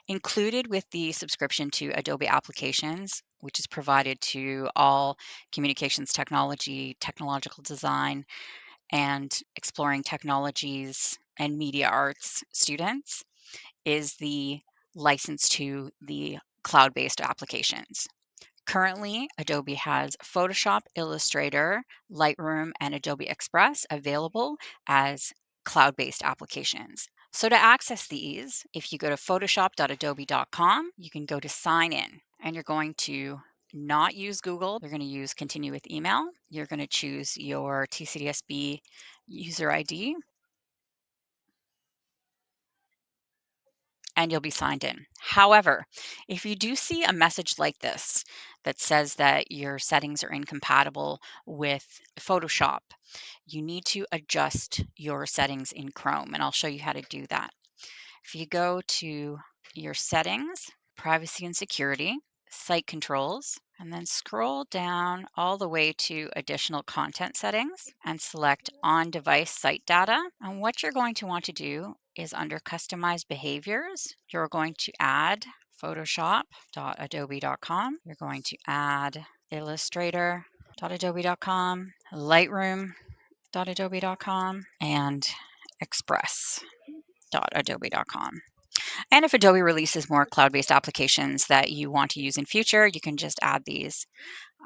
Included with the subscription to Adobe applications, which is provided to all communications technology, technological design, and exploring technologies and media arts students, is the license to the cloud-based applications. Currently, Adobe has Photoshop, Illustrator, Lightroom, and Adobe Express available as cloud-based applications. So to access these, if you go to photoshop.adobe.com, you can go to sign in, and you're going to not use Google. You're going to use continue with email. You're going to choose your TCDSB user ID, and you'll be signed in. However, if you do see a message like this that says that your settings are incompatible with Photoshop, you need to adjust your settings in Chrome, and I'll show you how to do that. If you go to your settings, privacy and security, site controls, and then scroll down all the way to additional content settings and select on device site data. And what you're going to want to do is under customized behaviors, you're going to add photoshop.adobe.com. You're going to add illustrator.adobe.com, lightroom.adobe.com, and express.adobe.com. And if Adobe releases more cloud-based applications that you want to use in future, you can just add these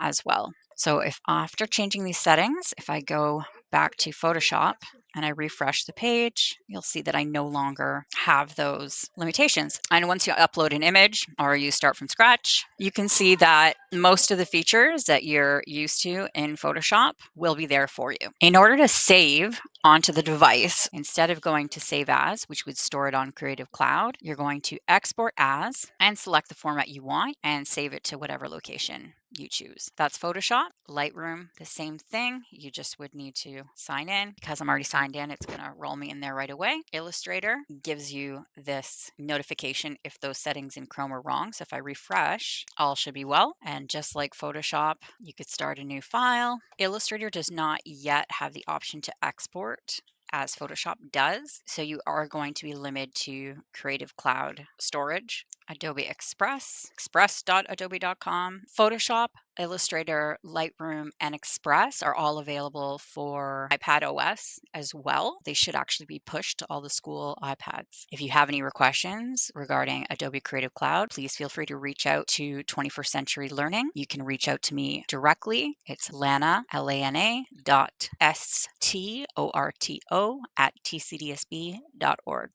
as well. So if after changing these settings, if I go back to Photoshop and I refresh the page, you'll see that I no longer have those limitations. And once you upload an image or you start from scratch, you can see that most of the features that you're used to in Photoshop will be there for you. In order to save onto the device, instead of going to save as, which would store it on Creative Cloud, you're going to export as and select the format you want and save it to whatever location you choose. That's Photoshop. Lightroom, the same thing. You just would need to sign in. Because I'm already signed in, it's going to roll me in there right away. Illustrator gives you this notification if those settings in Chrome are wrong. So if I refresh, all should be well. And just like Photoshop, you could start a new file. Illustrator does not yet have the option to export as Photoshop does. So you are going to be limited to Creative Cloud storage. Adobe Express, express.adobe.com, Photoshop, Illustrator, Lightroom, and Express are all available for iPad OS as well. They should actually be pushed to all the school iPads. If you have any questions regarding Adobe Creative Cloud, please feel free to reach out to 21st Century Learning. You can reach out to me directly. It's Lana, Lana, .storto@tcdsb.org.